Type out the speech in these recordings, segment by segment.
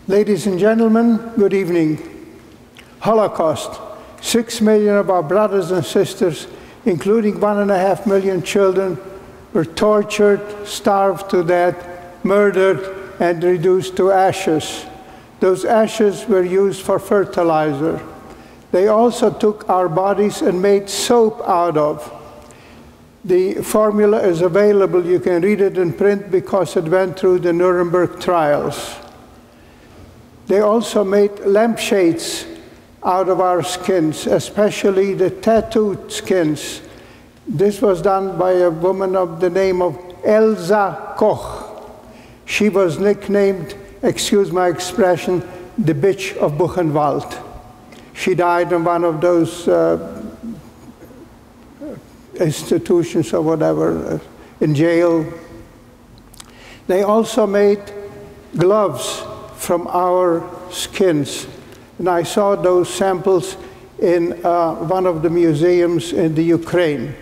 Ladies and gentlemen, good evening. Holocaust. 6 million of our brothers and sisters, including 1.5 million children, were tortured, starved to death, murdered, and reduced to ashes. Those ashes were used for fertilizer. They also took our bodies and made soap out of. The formula is available. You can read it in print because it went through the Nuremberg trials. They also made lampshades out of our skins, especially the tattooed skins. This was done by a woman of the name of Elsa Koch. She was nicknamed, excuse my expression, the bitch of Buchenwald. She died in one of those institutions or whatever, in jail. They also made gloves from our skins. And I saw those samples in one of the museums in the Ukraine.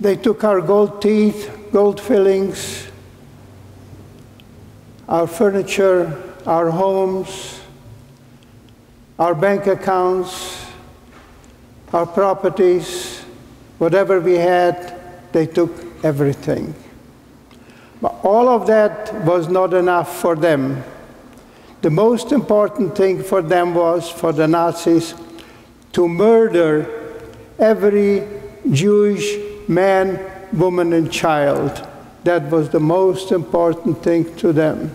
They took our gold teeth, gold fillings, our furniture, our homes, our bank accounts, our properties, whatever we had, they took everything. But all of that was not enough for them. The most important thing for them was, for the Nazis, to murder every Jewish man, woman, and child. That was the most important thing to them.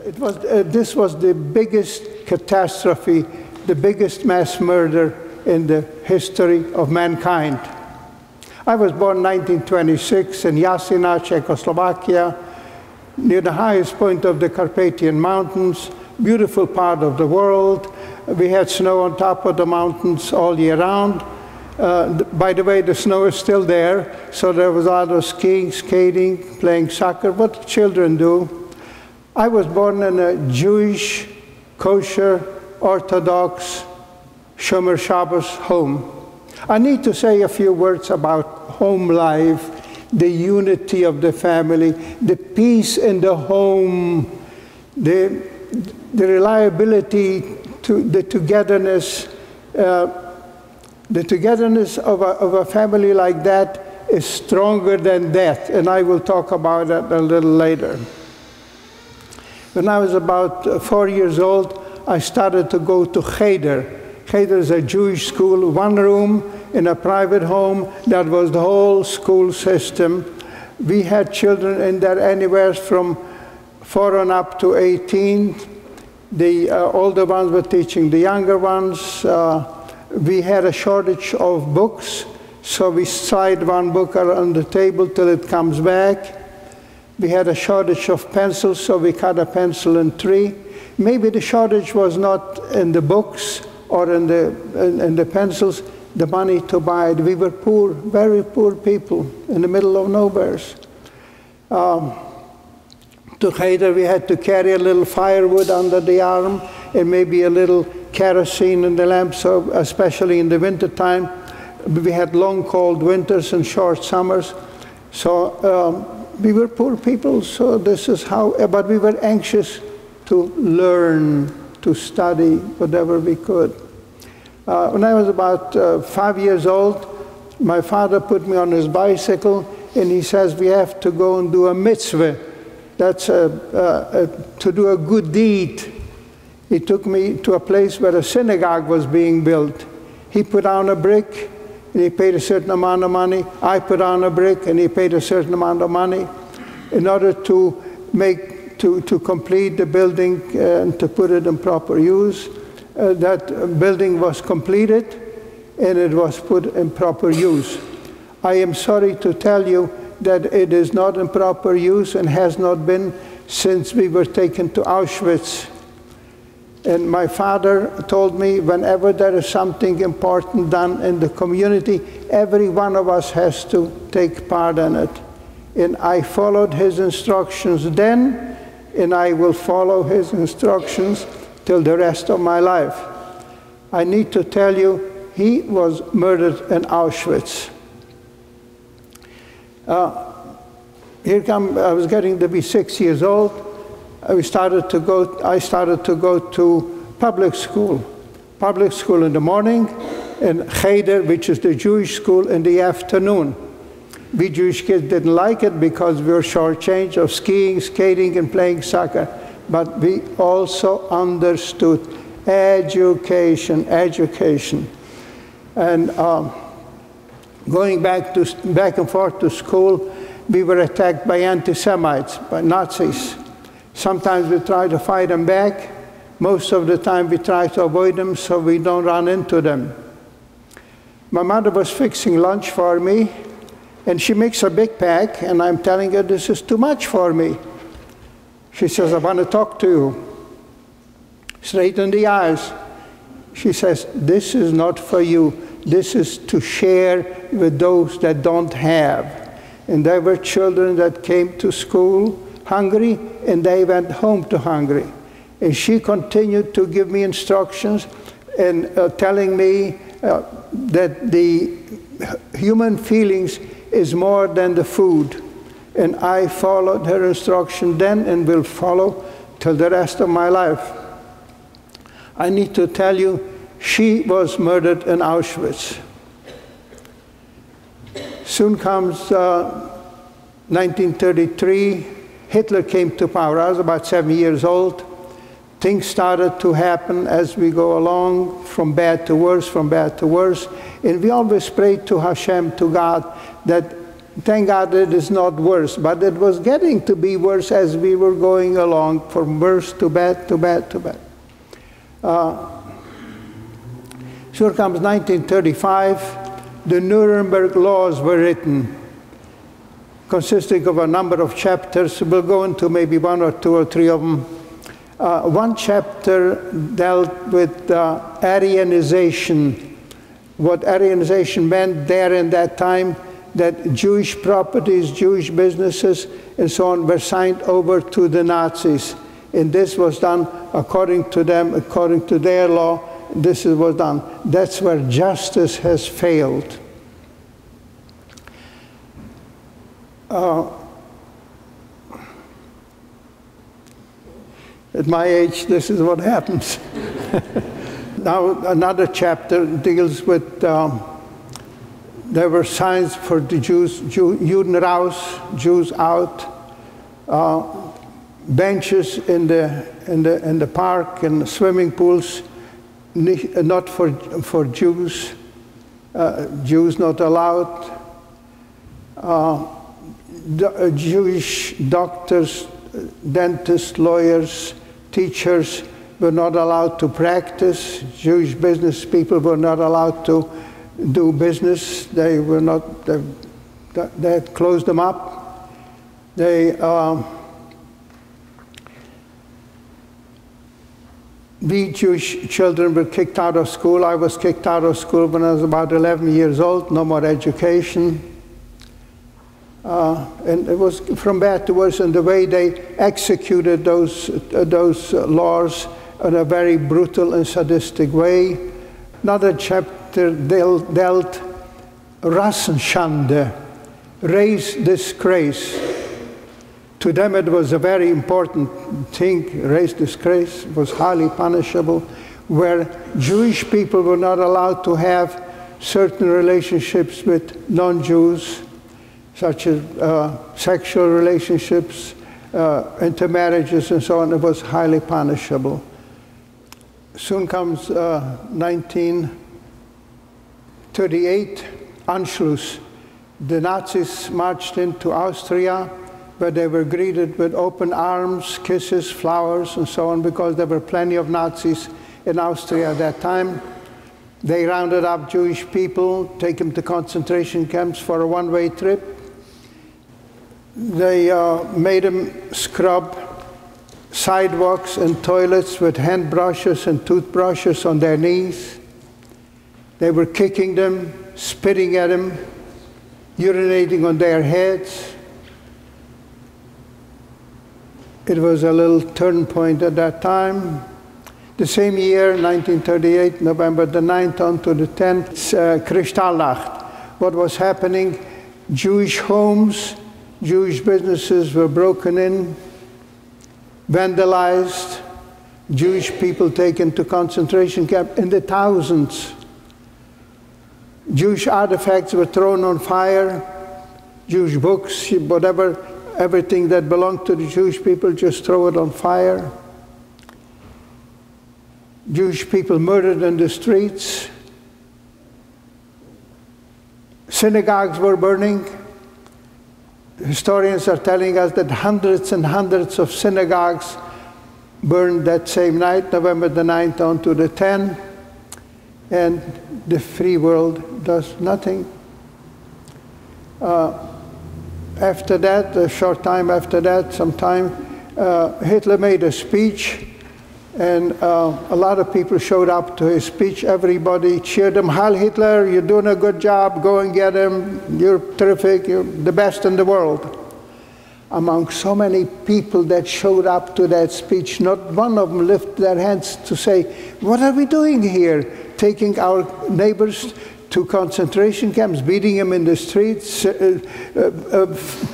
This was the biggest catastrophe, the biggest mass murder in the history of mankind. I was born in 1926 in Jasina, Czechoslovakia, near the highest point of the Carpathian Mountains, beautiful part of the world. We had snow on top of the mountains all year round. By the way, the snow is still there, so there was a lot of skiing, skating, playing soccer, what children do. I was born in a Jewish, kosher, Orthodox, Shomer Shabbos home. I need to say a few words about home life, the unity of the family, the peace in the home, the reliability, the togetherness. The togetherness of a family like that is stronger than death, and I will talk about that a little later. When I was about 4 years old, I started to go to Cheder. Cheder is a Jewish school, one room in a private home. That was the whole school system. We had children in there anywhere from 4 on up to 18. The older ones were teaching the younger ones. We had a shortage of books, so we slide one book on the table till it comes back. We had a shortage of pencils, so we cut a pencil in 3. Maybe the shortage was not in the books or in the pencils, the money to buy it. We were poor, very poor people in the middle of nowheres. To Cheder, we had to carry a little firewood under the arm and maybe a little kerosene in the lamp, so especially in the wintertime. We had long, cold winters and short summers. So we were poor people, so this is how, but we were anxious to learn, to study whatever we could. When I was about 5 years old, my father put me on his bicycle and he says, we have to go and do a mitzvah. That's to do a good deed. He took me to a place where a synagogue was being built. He put down a brick and he paid a certain amount of money. I put down a brick and he paid a certain amount of money in order to complete the building and to put it in proper use. That building was completed and it was put in proper use. I am sorry to tell you that it is not in proper use and has not been since we were taken to Auschwitz. And my father told me, whenever there is something important done in the community, every one of us has to take part in it. And I followed his instructions then, and I will follow his instructions till the rest of my life. I need to tell you, he was murdered in Auschwitz. I was getting to be 6 years old. I started to go to public school in the morning, and Cheder, which is the Jewish school, in the afternoon. We Jewish kids didn't like it because we were shortchanged of skiing, skating, and playing soccer. But we also understood education. And going back and forth to school, we were attacked by anti-Semites, by Nazis. Sometimes we tried to fight them back. Most of the time we try to avoid them so we don't run into them. My mother was fixing lunch for me, and she makes a big pack, and I'm telling her, this is too much for me. She says, I want to talk to you. Straight in the eyes. She says, this is not for you. This is to share with those that don't have. And there were children that came to school hungry, and they went home to hungry. And she continued to give me instructions and telling me that the human feelings is more than the food. And I followed her instruction then and will follow till the rest of my life. I need to tell you, she was murdered in Auschwitz. Soon comes 1933. Hitler came to power. I was about 7 years old. Things started to happen as we go along, from bad to worse, from bad to worse. And we always prayed to Hashem, to God, that thank God it is not worse, but it was getting to be worse as we were going along, from worse to bad to bad to bad. Soon comes 1935. The Nuremberg laws were written, consisting of a number of chapters. We'll go into maybe one or two or three of them. One chapter dealt with Aryanization. What Aryanization meant there in that time, that Jewish properties, Jewish businesses, and so on were signed over to the Nazis. And this was done according to them, according to their law. This was done. That's where justice has failed. At my age, this is what happens. Now, another chapter deals with, there were signs for the Jews, Juden raus, Jews out, benches in the park and swimming pools, not for Jews, Jews not allowed. Jewish doctors, dentists, lawyers, teachers were not allowed to practice. Jewish business people were not allowed to do business. They were not, they had closed them up. We Jewish children were kicked out of school. I was kicked out of school when I was about 11 years old, no more education. And it was from bad to worse, and the way they executed those laws in a very brutal and sadistic way. Another chapter dealt Rassenschande, race disgrace. To them it was a very important thing. Race disgrace was highly punishable, where Jewish people were not allowed to have certain relationships with non-Jews, such as sexual relationships, intermarriages, and so on. It was highly punishable. Soon comes 1938, Anschluss. The Nazis marched into Austria, where they were greeted with open arms, kisses, flowers, and so on, because there were plenty of Nazis in Austria at that time. They rounded up Jewish people, take them to concentration camps for a one-way trip. They made them scrub sidewalks and toilets with hand brushes and toothbrushes on their knees. They were kicking them, spitting at them, urinating on their heads. It was a little turn point at that time. The same year, 1938, November the 9th on to the 10th, Kristallnacht. What was happening? Jewish homes, Jewish businesses were broken in. vandalized, Jewish people taken to concentration camp in the thousands. Jewish artifacts were thrown on fire, Jewish books, whatever, everything that belonged to the Jewish people, just throw it on fire. Jewish people murdered in the streets. Synagogues were burning. Historians are telling us that hundreds and hundreds of synagogues burned that same night, November the 9th on to the 10th, and the free world does nothing. After that, a short time after that, Hitler made a speech, and a lot of people showed up to his speech. Everybody cheered him. Heil Hitler, you're doing a good job, go and get him, you're terrific, you're the best in the world. Among so many people that showed up to that speech, not one of them lifted their hands to say, what are we doing here? Taking our neighbors to concentration camps, beating them in the streets,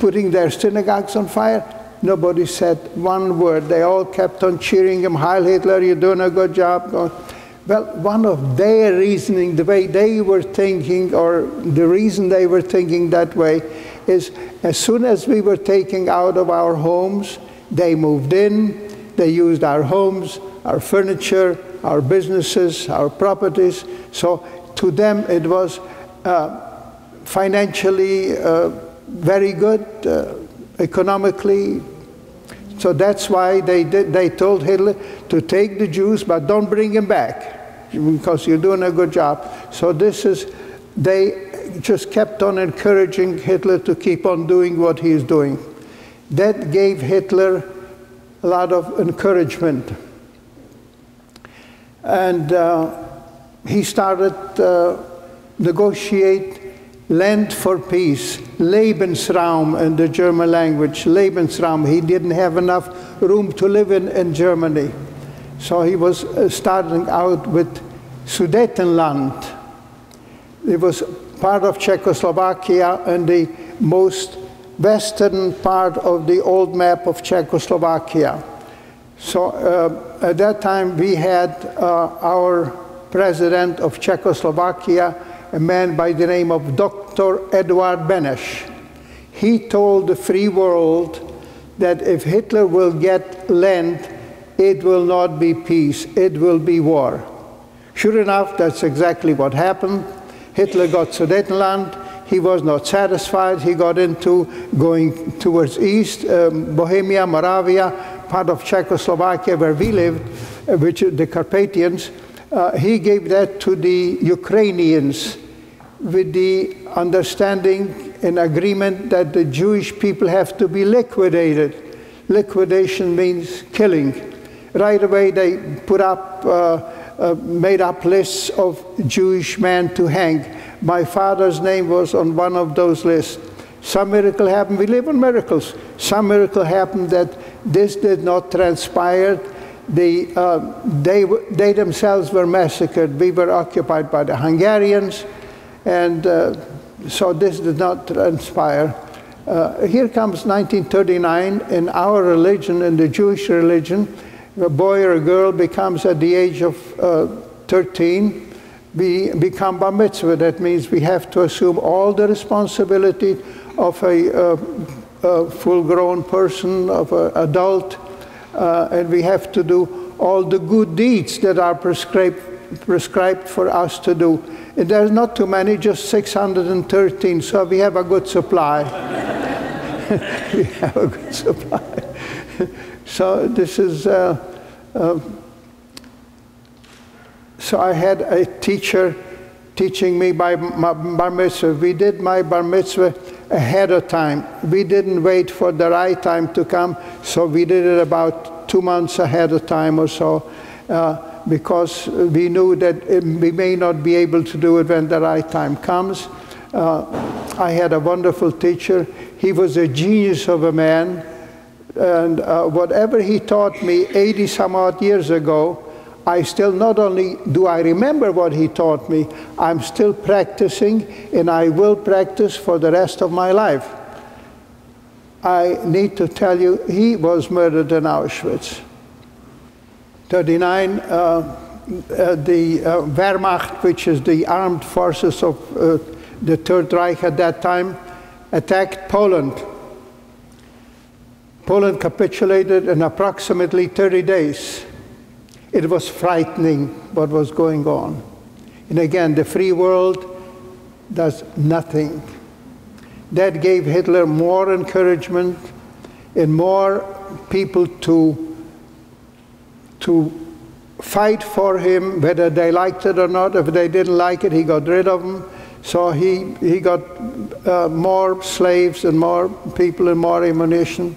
putting their synagogues on fire? Nobody said one word. They all kept on cheering him, Heil Hitler, you're doing a good job. Well, one of their reasoning, the way they were thinking, or the reason they were thinking that way, is as soon as we were taken out of our homes, they moved in, they used our homes, our furniture, our businesses, our properties. So to them it was financially very good, economically. So that's why they told Hitler to take the Jews, but don't bring them back, because you're doing a good job. So they just kept on encouraging Hitler to keep on doing what he is doing. That gave Hitler a lot of encouragement. And he started negotiate land for peace, Lebensraum in the German language, Lebensraum. He didn't have enough room to live in Germany. So he was starting out with Sudetenland. It was part of Czechoslovakia and the most western part of the old map of Czechoslovakia. So at that time we had our president of Czechoslovakia, a man by the name of Dr. Eduard Beneš. He told the free world that if Hitler will get land, it will not be peace, it will be war. Sure enough, that's exactly what happened. Hitler got Sudetenland. He was not satisfied. He got into going towards east, Bohemia, Moravia, part of Czechoslovakia where we lived, which the Carpathians. He gave that to the Ukrainians with the understanding and agreement that the Jewish people have to be liquidated. Liquidation means killing. Right away they put up made up lists of Jewish men to hang. My father's name was on one of those lists. Some miracle happened. We live on miracles. Some miracle happened that this did not transpire. They themselves were massacred. We were occupied by the Hungarians, and so this did not transpire. Here comes 1939. In our religion, in the Jewish religion, a boy or a girl becomes at the age of 13, we become bar mitzvah. That means we have to assume all the responsibility of a full-grown person, of an adult, and we have to do all the good deeds that are prescribed for us to do. And there's not too many, just 613, so we have a good supply. We have a good supply. So this is, so I had a teacher teaching me by bar mitzvah. We did my bar mitzvah ahead of time. We didn't wait for the right time to come, so we did it about 2 months ahead of time or so, because we knew that we may not be able to do it when the right time comes. I had a wonderful teacher. He was a genius of a man. And whatever he taught me 80 some odd years ago, I still, not only do I remember what he taught me, I'm still practicing, and I will practice for the rest of my life. I need to tell you, he was murdered in Auschwitz. 1939, the Wehrmacht, which is the armed forces of the Third Reich at that time, attacked Poland. Poland capitulated in approximately 30 days. It was frightening what was going on. And again, the free world does nothing. That gave Hitler more encouragement and more people to fight for him, whether they liked it or not. If they didn't like it, he got rid of them. So he got more slaves and more people and more ammunition,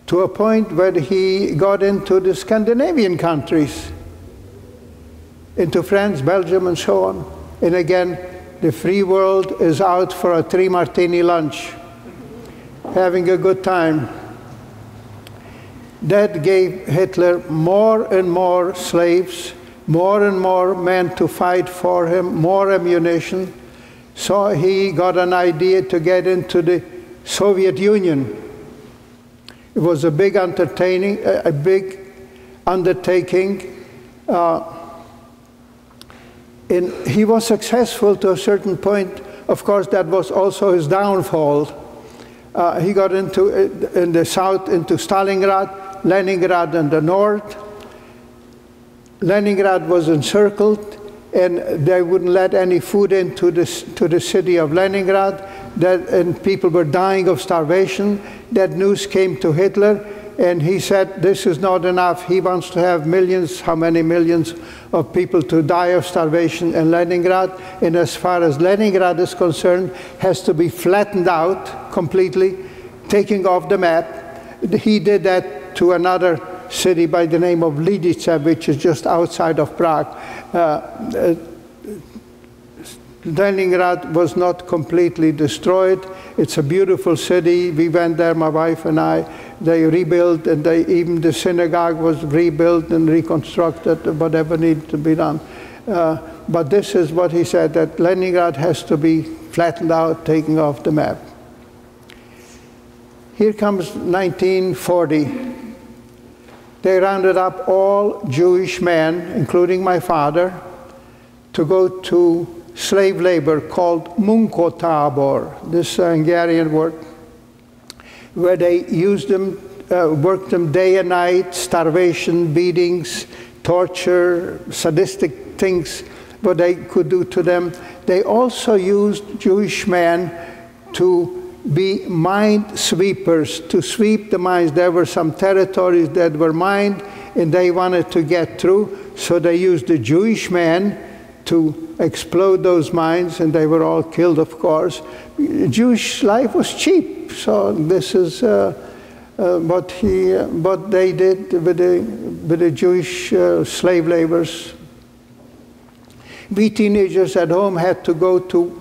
to a point where he got into the Scandinavian countries, into France, Belgium, and so on. And again, the free world is out for a 3-martini lunch, having a good time. That gave Hitler more and more slaves, more and more men to fight for him, more ammunition. So he got an idea to get into the Soviet Union. It was a big undertaking. And he was successful to a certain point. Of course, that was also his downfall. He got in the south, into Stalingrad, Leningrad in the north. Leningrad was encircled, and they wouldn't let any food into to the city of Leningrad, and people were dying of starvation. That news came to Hitler, and he said, this is not enough. He wants to have millions, how many millions of people to die of starvation in Leningrad. And as far as Leningrad is concerned, has to be flattened out completely, taking off the map. He did that to another city by the name of Lidice, which is just outside of Prague. Leningrad was not completely destroyed. It's a beautiful city. We went there, my wife and I. They rebuilt, and even the synagogue was rebuilt and reconstructed, whatever needed to be done. But this is what he said, that Leningrad has to be flattened out, taking off the map. Here comes 1940. They rounded up all Jewish men, including my father, to go to slave labor called munkotabor, this Hungarian word, where they used them, worked them day and night, starvation, beatings, torture, sadistic things, what they could do to them. They also used Jewish men to be mine sweepers, to sweep the mines. There were some territories that were mined, and they wanted to get through, so they used the Jewish men to explode those mines, and they were all killed, of course. Jewish life was cheap, so this is what they did with the Jewish slave laborers. We teenagers at home had to go to